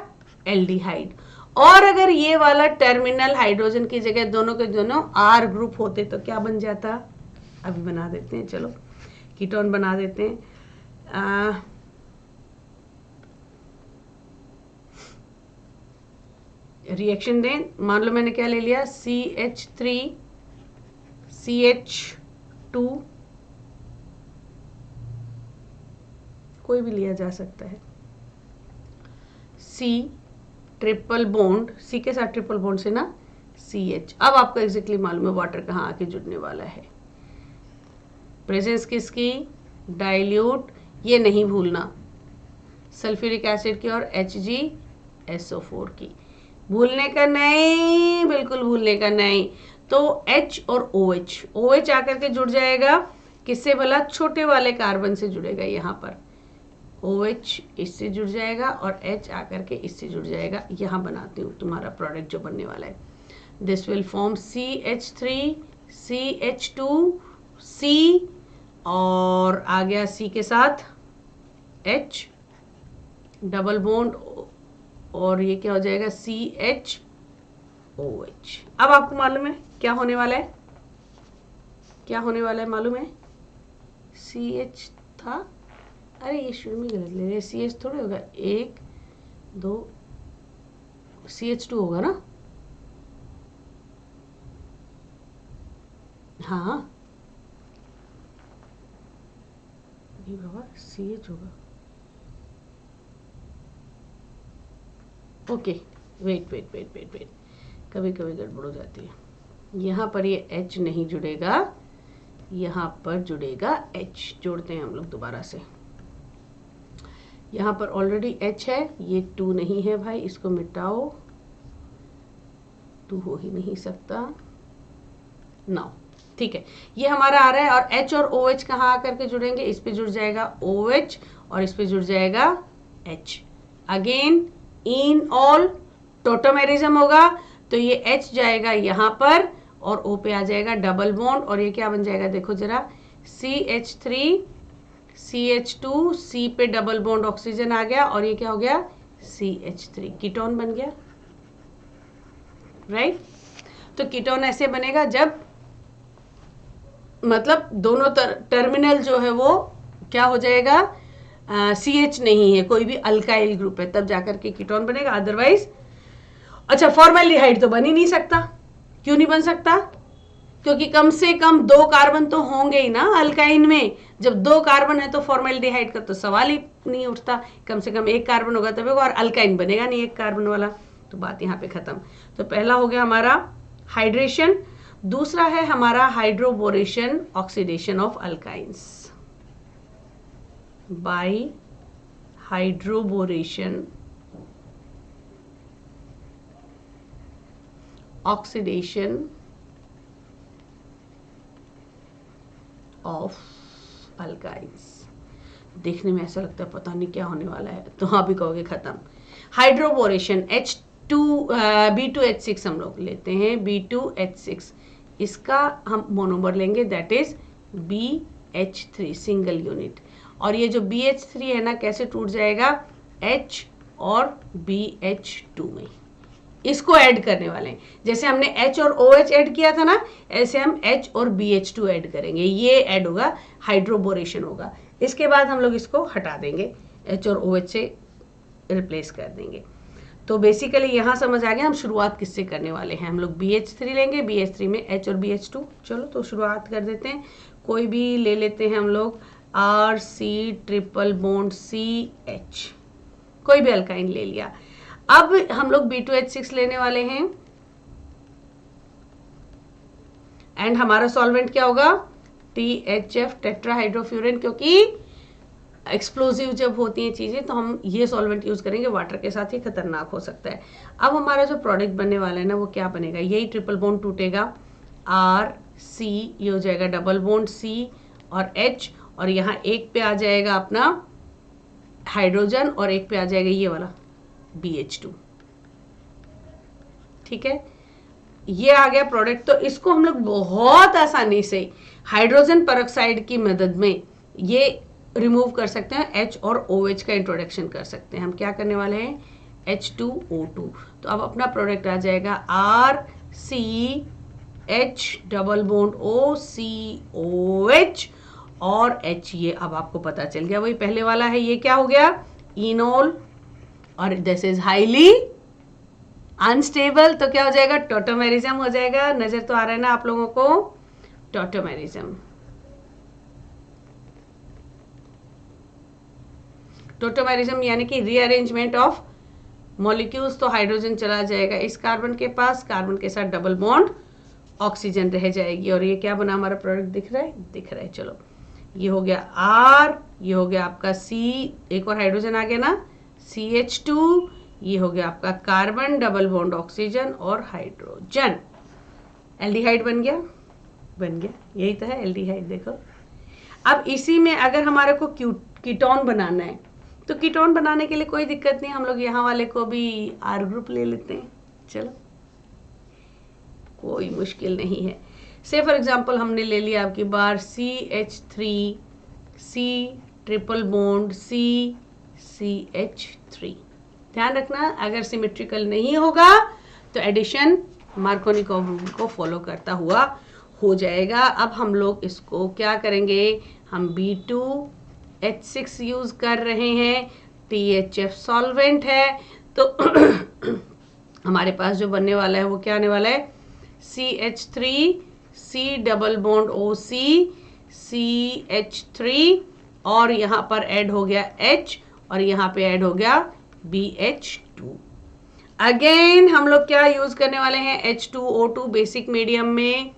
एल्डिहाइड। और अगर ये वाला टर्मिनल हाइड्रोजन की जगह दोनों के दोनों R ग्रुप होते तो क्या बन जाता, अभी बना देते हैं, चलो कीटोन बना देते हैं। रिएक्शन दें, मान लो मैंने क्या ले लिया, CH3 CH2, कोई भी लिया जा सकता है, C ट्रिपल बॉन्ड, C के साथ ट्रिपल बॉन्ड से ना CH। अब आपको एग्जैक्टली मालूम है वाटर कहाँ आके जुड़ने वाला है, प्रेजेंस किसकी, डाइल्यूट, ये नहीं भूलना, सल्फ्यूरिक एसिड की और HgSO4 की, भूलने का नहीं, बिल्कुल भूलने का नहीं। तो H और OH आकर के जुड़ जाएगा, किससे भला, छोटे वाले कार्बन से जुड़ेगा, यहाँ पर OH इससे जुड़ जाएगा और H आकर के इससे जुड़ जाएगा। यहाँ बनाती हूँ तुम्हारा प्रोडक्ट जो बनने वाला है, this will form CH3 CH2 C, और आ गया C के साथ H डबल बॉन्ड, और ये क्या हो जाएगा, CHOH। अब आपको मालूम है क्या होने वाला है, क्या होने वाला है मालूम है, CH था, अरे ये शुरू में गलत ले रहे, CH थोड़े होगा, 1 2 CH2 होगा ना, हाँ ये बाबा CH होगा, okay, wait wait wait wait wait, कभी कभी गड़बड़ हो जाती है। यहाँ पर ये H नहीं जुड़ेगा, यहाँ पर जुड़ेगा H। जोड़ते हैं हम लोग दोबारा से, यहाँ पर ऑलरेडी H है, ये 2 नहीं है भाई, इसको मिटाओ, 2 हो ही नहीं सकता, 9, ठीक है, ये हमारा आ रहा है। और H और OH कहाँ आकर के जुड़ेंगे, इस पे जुड़ जाएगा OH और इस पे जुड़ जाएगा H। Again in all tautomerism होगा, तो ये H जाएगा यहाँ पर और O पे आ जाएगा डबल बॉन्ड, और ये क्या बन जाएगा, देखो जरा, CH3 CH2 C पे डबल बॉन्ड ऑक्सीजन आ गया, और ये क्या हो गया, CH3, कीटोन बन गया, राइट। तो कीटोन ऐसे बनेगा जब मतलब दोनों टर्मिनल जो है वो क्या हो जाएगा, CH नहीं है, कोई भी अल्काइल ग्रुप है, तब जाकर के कीटोन बनेगा, अदरवाइज। अच्छा, फॉर्मेल्डिहाइड तो बन ही नहीं सकता, क्यों नहीं बन सकता, क्योंकि कम से कम 2 कार्बन तो होंगे ही ना अल्काइन में, जब 2 कार्बन है तो फॉर्मेल्डिहाइड का तो सवाल ही नहीं उठता, कम से कम 1 कार्बन होगा तभी, और अल्काइन बनेगा नहीं 1 कार्बन वाला, तो बात यहाँ पे खत्म। तो पहला हो गया हमारा हाइड्रेशन, दूसरा है हमारा hydroboration, oxidation of alkynes by hydroboration oxidation of alkynes. देखने में ऐसा लगता है पता नहीं क्या होने वाला है, तो हाँ भी कहोगे खत्म। हाइड्रोबोरेशन, H B2H6 हम लोग लेते हैं, B2H6, इसका हम मोनोमर लेंगे, that is BH3 single unit. और ये जो BH3 है ना, कैसे टूट जाएगा, H और BH2 में। इसको ऐड करने वाले हैं, जैसे हमने H और OH ऐड किया था ना, ऐसे हम H और BH2 ऐड करेंगे, ये ऐड होगा, हाइड्रोबोरेशन होगा। इसके बाद हम लोग इसको हटा देंगे, H और OH से रिप्लेस कर देंगे। तो बेसिकली यहाँ समझ आ गया हम शुरुआत किससे करने वाले हैं। हम लोग BH3 लेंगे, BH3 में H और BH2। चलो तो शुरुआत कर देते हैं, कोई भी ले लेते हैं हम लोग, RC ट्रिपल बॉन्ड CH, कोई भी अल्काइन ले लिया। अब हम लोग B2H6 लेने वाले हैं, एंड हमारा सॉल्वेंट क्या होगा, THF टेट्राहाइड्रोफ्यूरिन, क्योंकि एक्सप्लोजिव जब होती हैं चीजें तो हम ये सॉल्वेंट यूज करेंगे, वाटर के साथ ही खतरनाक हो सकता है। अब हमारा जो प्रोडक्ट बनने वाला है ना, वो क्या बनेगा, यही ट्रिपल बॉन्ड टूटेगा, RC, ये हो जाएगा डबल बॉन्ड C और H, और यहाँ एक पे आ जाएगा अपना हाइड्रोजन और एक पे आ जाएगा ये वाला BH2। ठीक है, ये आ गया प्रोडक्ट। तो इसको हम लोग बहुत आसानी से हाइड्रोजन पेरोक्साइड की मदद में ये रिमूव कर सकते हैं, H और OH का इंट्रोडक्शन कर सकते हैं। हम क्या करने वाले हैं, H2O2। तो अब अपना प्रोडक्ट आ जाएगा RCH डबल बॉन्ड OCOH और H, ये अब आपको पता चल गया, वही पहले वाला है, ये क्या हो गया, इनोल, और दिस इज हाईली अनस्टेबल, तो क्या हो जाएगा, टॉटोमेरिज्म हो जाएगा। नजर तो आ रहा है ना आप लोगों को, टॉटोमेरिज्म। टोटोमेरिज्म यानी कि रीअरेंजमेंट ऑफ मॉलिक्यूल्स। तो हाइड्रोजन चला जाएगा इस कार्बन के पास, कार्बन के साथ डबल बॉन्ड ऑक्सीजन रह जाएगी, और ये क्या बना हमारा प्रोडक्ट, दिख रहा है, दिख रहा है। चलो ये हो गया R, ये हो गया आपका C, एक और हाइड्रोजन आ गया ना, CH2, ये हो गया आपका कार्बन डबल बॉन्ड ऑक्सीजन और हाइड्रोजन, एल्डिहाइड बन गया, बन गया, यही तो है एल्डिहाइड। देखो अब इसी में अगर हमारे को कीटोन बनाना है, तो कीटोन बनाने के लिए कोई दिक्कत नहीं, हम लोग यहाँ वाले को भी R ग्रुप ले लेते हैं। चलो कोई मुश्किल नहीं है। से फॉर एग्जांपल हमने ले लिया आपकी बार CH3 C triple bond C CH3। ध्यान रखना अगर सिमेट्रिकल नहीं होगा तो एडिशन मार्कोनिकोव रूल को फॉलो करता हुआ हो जाएगा। अब हम लोग इसको क्या करेंगे, हम B2H6 यूज कर रहे हैं, THF सॉल्वेंट है, तो हमारे पास जो बनने वाला है वो क्या आने वाला है, CH3 C double bond OC CH3, और यहाँ पर ऐड हो गया H, और यहाँ पे ऐड हो गया BH2। अगेन हम लोग क्या यूज करने वाले हैं, H2O2 बेसिक मीडियम में,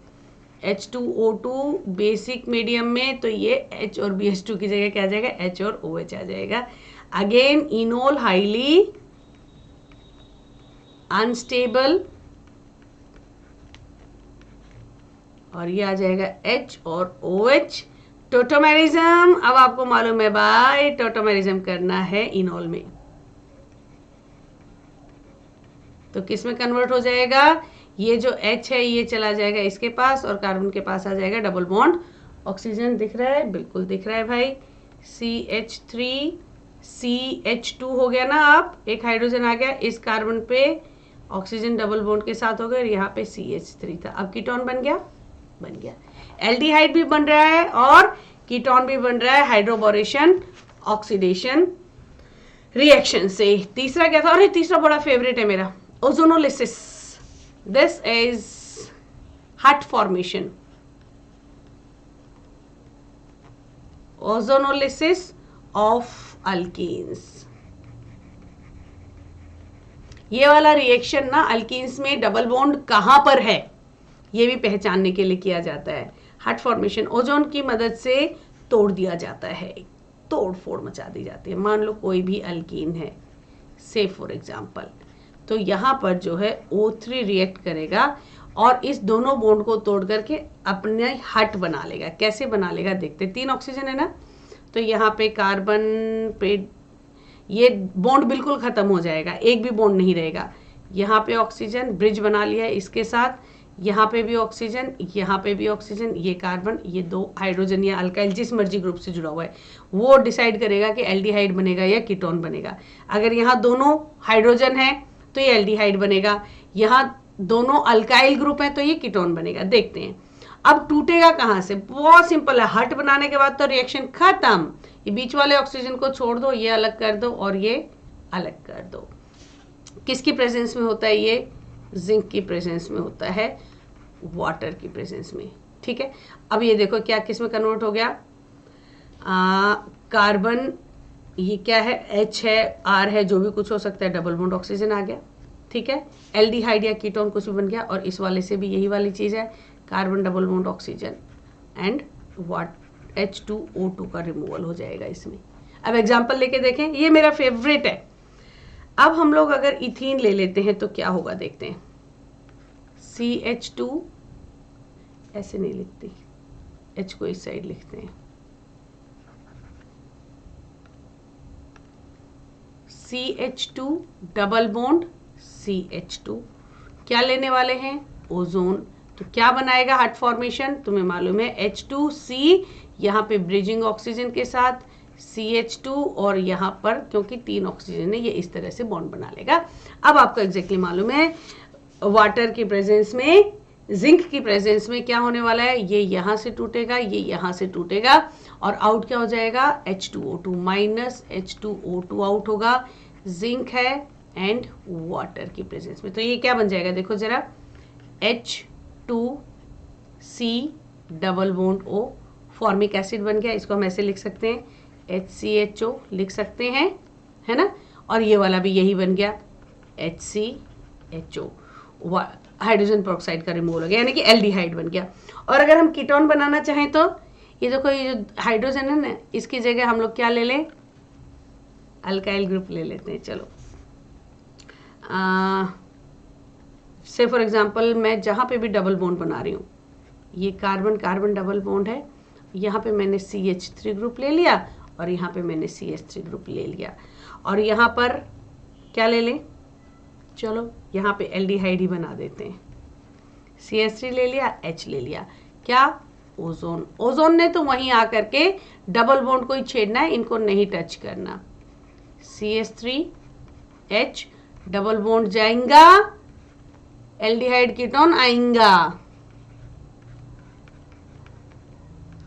H2O2 बेसिक मीडियम में, तो ये H और BH2 की जगह क्या आ जाएगा, H और OH आ जाएगा। अगेन इनोल हाईली अनस्टेबल, और ये आ जाएगा H और OH। टोटोमेरिज्म, अब आपको मालूम है भाई, टोटोमेरिज्म करना है इनोल में, तो किस में कन्वर्ट हो जाएगा, ये जो H है ये चला जाएगा इसके पास, और कार्बन के पास आ जाएगा डबल बॉन्ड ऑक्सीजन। दिख रहा है, बिल्कुल दिख रहा है भाई, CH3 CH2 हो गया ना, आप एक हाइड्रोजन आ गया, इस कार्बन पे ऑक्सीजन डबल बॉन्ड के साथ हो गया, और यहाँ पे CH3 था, अब कीटोन बन गया, बन गया, एल्डिहाइड भी बन रहा है और कीटोन भी बन रहा है हाइड्रोबोरेशन ऑक्सीडेशन रिएक्शन से। तीसरा क्या था, और तीसरा बड़ा फेवरेट है मेरा, ओजोनोलिसिस। दिस इज हट फॉर्मेशन, ओजोनोलिसिस ऑफ अल्कीन्स। ये वाला रिएक्शन ना अल्कीन्स में डबल बॉन्ड कहां पर है ये भी पहचानने के लिए किया जाता है। हट फॉर्मेशन ओजोन की मदद से तोड़ दिया जाता है, तोड़ फोड़ मचा दी जाती है। मान लो कोई भी अल्कीन है, से फॉर एग्जाम्पल, तो यहाँ पर जो है O3 रिएक्ट करेगा और इस दोनों बॉन्ड को तोड़ करके अपने हट बना लेगा। कैसे बना लेगा देखते, 3 ऑक्सीजन है ना, तो यहाँ पे कार्बन पे ये बॉन्ड बिल्कुल खत्म हो जाएगा, एक भी बॉन्ड नहीं रहेगा, यहाँ पे ऑक्सीजन ब्रिज बना लिया है इसके साथ, यहाँ पे भी ऑक्सीजन, यहाँ पे भी ऑक्सीजन, ये कार्बन, ये दो हाइड्रोजन या अल्काइल जिस मर्जी ग्रुप से जुड़ा हुआ है वो डिसाइड करेगा कि एल्डिहाइड बनेगा या कीटोन बनेगा। अगर यहाँ दोनों हाइड्रोजन है तो ये एल्डिहाइड बनेगा, यहाँ दोनों अल्काइल ग्रुप है तो ये कीटोन बनेगा। देखते हैं अब टूटेगा कहाँ से, बहुत सिंपल है, हट बनाने के बाद तो रिएक्शन खत्म। ये बीच वाले ऑक्सीजन को छोड़ दो, ये अलग कर दो और ये अलग कर दो। किसकी प्रेजेंस में होता है ये, जिंक की प्रेजेंस में होता है, वाटर की प्रेजेंस में। ठीक है, अब ये देखो क्या किस में कन्वर्ट हो गया, कार्बन, ये क्या है, H है, R है, जो भी कुछ हो सकता है, डबल बॉन्ड ऑक्सीजन आ गया। ठीक है, एल्डिहाइड या कीटोन कुछ भी बन गया। और इस वाले से भी यही वाली चीज है, carbon double bond oxygen and H2O2 का रिमूवल हो जाएगा इसमें। अब एग्जांपल लेके देखें, ये मेरा फेवरेट है। अब हम लोग अगर इथीन ले लेते हैं तो क्या होगा, देखते हैं। CH2, ऐसे नहीं लिखती, H को इस साइड लिखते हैं, CH2 डबल बॉन्ड CH2, क्या लेने वाले हैं, ओजोन। तो क्या बनाएगा हट फॉर्मेशन, तुम्हें मालूम है H2C, यहाँ पे ब्रिजिंग ऑक्सीजन के साथ CH2, और यहाँ पर क्योंकि 3 ऑक्सीजन है ये इस तरह से बॉन्ड बना लेगा। अब आपको एग्जैक्टली मालूम है वाटर की प्रेजेंस में, जिंक की प्रेजेंस में क्या होने वाला है, ये यहाँ से टूटेगा, ये यहाँ से टूटेगा और आउट क्या हो जाएगा, H2O2 माइनस H2O2 आउट होगा, जिंक है एंड वाटर की प्रेजेंस में। तो ये क्या बन जाएगा, देखो जरा, H2C double bond O, formic acid बन गया। इसको हम ऐसे लिख सकते हैं, HCHO लिख सकते हैं, है ना। और ये वाला भी यही बन गया, HCHO, हाइड्रोजन पेरोक्साइड का रिमूवल हो गया, यानी कि एल्डिहाइड बन गया। और अगर हम कीटोन बनाना चाहें तो ये देखो, ये जो हाइड्रोजन है ना, इसकी जगह हम लोग क्या ले लें, अल्काइल ग्रुप ले लेते हैं। चलो से फॉर एग्जांपल मैं जहाँ पे भी डबल बॉन्ड बना रही हूँ, ये कार्बन कार्बन डबल बॉन्ड है, यहाँ पे मैंने CH3 ग्रुप ले लिया और यहाँ पे मैंने CH3 ग्रुप ले लिया। और यहाँ पर क्या ले लें, चलो यहाँ पे एल्डिहाइड ही बना देते हैं, CH3 ले लिया, H ले लिया, क्या, ओजोन। ओजोन ने तो वहीं आकर के डबल बॉन्ड को ही छेड़ना है, इनको नहीं टच करना। CH3 H डबल बॉन्ड जाएगा, एल्डिहाइड कीटोन आएगा,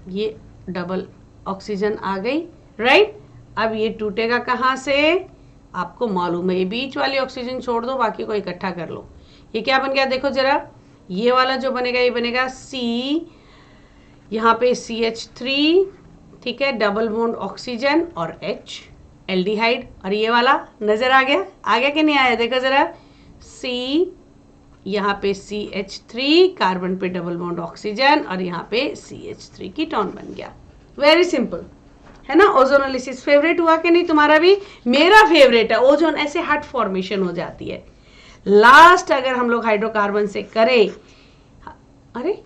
ये डबल ऑक्सीजन आ गई, राइट। अब ये टूटेगा कहाँ से, आपको मालूम है, ये बीच वाली ऑक्सीजन छोड़ दो, बाकी को इकट्ठा कर लो। ये क्या बन गया, देखो जरा, ये वाला जो बनेगा ये बनेगा C, यहाँ पे CH3, ठीक है, डबल बॉन्ड ऑक्सीजन और H एल्डिहाइड। और ये वाला नजर आ गया कि नहीं आया, देखो जरा, C, यहाँ पे CH3 कार्बन पे डबल बॉन्ड ऑक्सीजन और यहाँ पे CH3 कीटोन बन गया। वेरी सिंपल है ना। ओजोनोलिसिस फेवरेट हुआ कि नहीं तुम्हारा भी, मेरा फेवरेट है। ओजोन ऐसे हट फॉर्मेशन हो जाती है। लास्ट अगर हम लोग हाइड्रोकार्बन से करें, अरे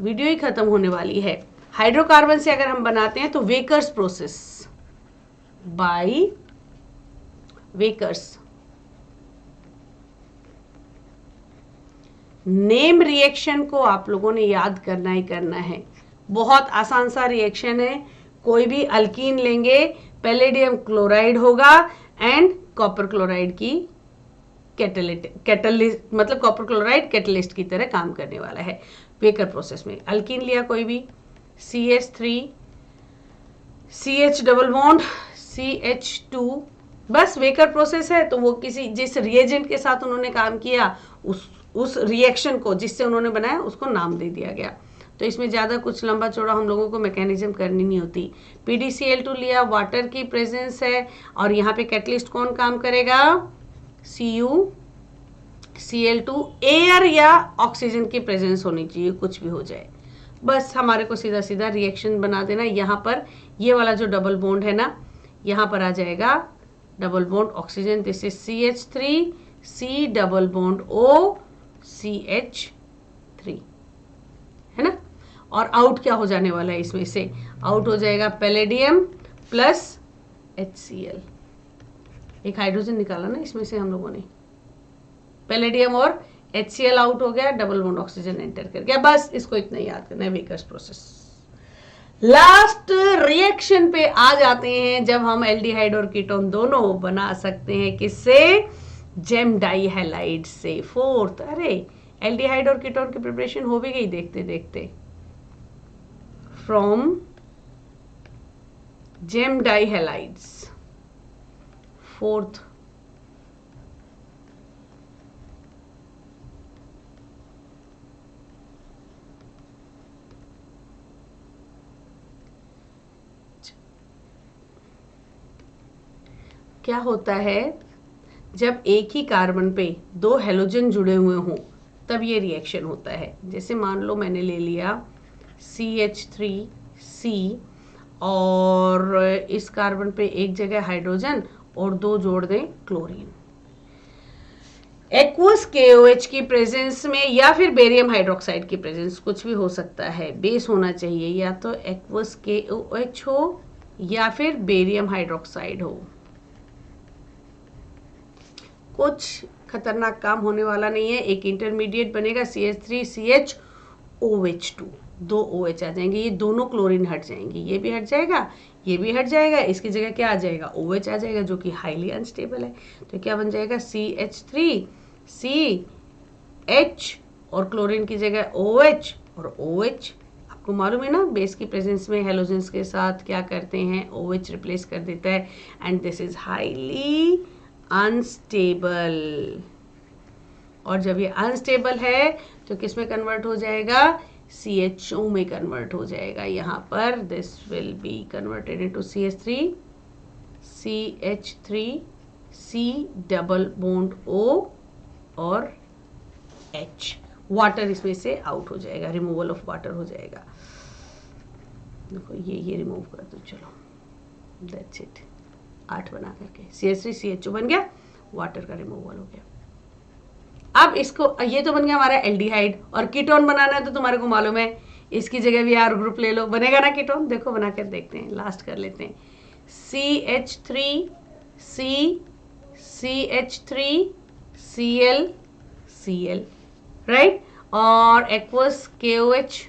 वीडियो ही खत्म होने वाली है। हाइड्रोकार्बन से अगर हम बनाते हैं तो वेकर्स प्रोसेस, बाय वेकर्स, नेम रिएक्शन को आप लोगों ने याद करना ही करना है। बहुत आसान सा रिएक्शन है। कोई भी अल्कीन लेंगे, पैलेडियम क्लोराइड होगा एंड कॉपर क्लोराइड की कैटलिस्ट, मतलब कॉपर क्लोराइड कैटलिस्ट की तरह काम करने वाला है। वेकर प्रोसेस में अल्कीन लिया कोई भी, CH3 CH double bond CH2, बस वेकर प्रोसेस है। तो वो किसी जिस रिएजेंट के साथ उन्होंने काम किया, उस रिएक्शन को जिससे उन्होंने बनाया उसको नाम दे दिया गया। तो इसमें ज़्यादा कुछ लंबा चौड़ा हम लोगों को मैकेनिज्म करनी नहीं होती। PDCl2 लिया, वाटर की प्रेजेंस है और यहाँ पे कैटलिस्ट कौन काम करेगा, CuCl2, एयर या ऑक्सीजन की प्रेजेंस होनी चाहिए, कुछ भी हो जाए, बस हमारे को सीधा सीधा रिएक्शन बना देना। यहाँ पर ये वाला जो डबल बॉन्ड है ना, यहाँ पर आ जाएगा double bond oxygen, this is CH3 C double bond O CH3, है ना। और आउट क्या हो जाने वाला है, इसमें से आउट हो जाएगा पैलेडियम प्लस HCl। एक हाइड्रोजन निकाला ना इसमें से हम लोगों ने, पैलेडियम और HCl आउट हो गया, डबल बॉन्ड ऑक्सीजन एंटर कर गया। बस इसको इतना ही याद करना है, वेकर्स प्रोसेस। लास्ट रिएक्शन पे आ जाते हैं जब हम एल्डिहाइड और कीटोन दोनों बना सकते हैं, किससे? जेम डाइहैलाइड से। फोर्थ, अरे एल्डिहाइड और कीटोन की प्रिपरेशन हो भी गई देखते देखते। फ्रॉम जेम डाइहैलाइड्स, फोर्थ क्या होता है जब एक ही कार्बन पे दो हेलोजन जुड़े हुए हों तब ये रिएक्शन होता है। जैसे मान लो मैंने ले लिया CH3C और इस कार्बन पे एक जगह हाइड्रोजन और दो जोड़ दें क्लोरीन। एक्वस KOH की प्रेजेंस में या फिर बेरियम हाइड्रोक्साइड की प्रेजेंस, कुछ भी हो सकता है, बेस होना चाहिए, या तो एक्वस KOH हो या फिर बेरियम हाइड्रोक्साइड हो। कुछ खतरनाक काम होने वाला नहीं है। एक इंटरमीडिएट बनेगा CH3CHOH2, दो OH आ जाएंगे, ये दोनों क्लोरीन हट जाएंगे, ये भी हट जाएगा, ये भी हट जाएगा, इसकी जगह क्या आ जाएगा? OH आ जाएगा, जो कि हाईली अनस्टेबल है। तो क्या बन जाएगा? CH3CH और क्लोरीन की जगह OH और OH। आपको मालूम है ना, बेस की प्रेजेंस में हेलोजेंस के साथ क्या करते हैं? OH रिप्लेस कर देता है, and this is highly unstable. और जब ये अनस्टेबल है तो किस में कन्वर्ट हो जाएगा? CHO में कन्वर्ट हो जाएगा। यहाँ पर this will be converted into CH3C double bond O और H। वाटर इसमें से आउट हो जाएगा, रिमूवल ऑफ वाटर हो जाएगा। देखो ये रिमूव कर दो, चलो दैट्स इट। 8 बना करके CH3CHO बन गया, वाटर का रिमूवल हो गया। अब इसको, ये तो बन गया हमारा एल्डिहाइड, और कीटोन बनाना है तो तुम्हारे को मालूम है, इसकी जगह भी R ग्रुप ले लो, बनेगा ना कीटोन। देखो बनाकर देखते हैं, लास्ट कर लेते हैं। CH3C CH3Cl राइट, और एक्वस KOH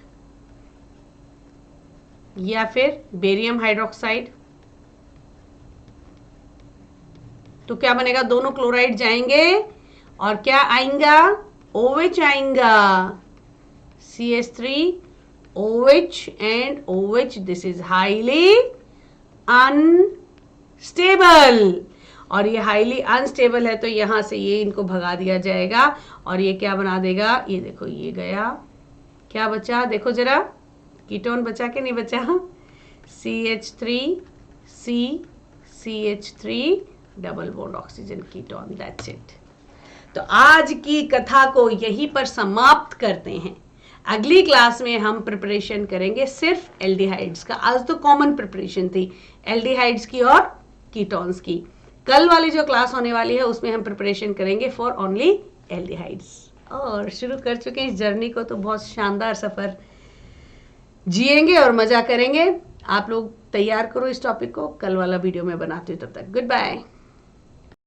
या फिर बेरियम हाइड्रोक्साइड, तो क्या बनेगा? दोनों क्लोराइड जाएंगे और क्या आएगा? OH आएगा। CH3OH and OH, this is highly unstable, और ये हाईली अनस्टेबल है तो यहां से ये इनको भगा दिया जाएगा, और ये क्या बना देगा? ये देखो, ये गया, क्या बचा? देखो जरा, कीटोन बचा के नहीं बचा? CH3C CH3 double bond oxygen ketone, that's it. तो आज की कथा को यहीं पर समाप्त करते हैं। अगली क्लास में हम प्रिपरेशन करेंगे सिर्फ एल्डिहाइड्स का। आज तो कॉमन प्रिपरेशन थी एल्डिहाइड्स की और कीटोन्स की। कल वाली जो क्लास होने वाली है उसमें हम प्रिपरेशन करेंगे फॉर ओनली एल्डिहाइड्स। और शुरू कर चुके हैं इस जर्नी को, तो बहुत शानदार सफर जिएंगे और मजा करेंगे। आप लोग तैयार करो इस टॉपिक को, कल वाला वीडियो में बनाती हूँ। तब तक गुड बाय।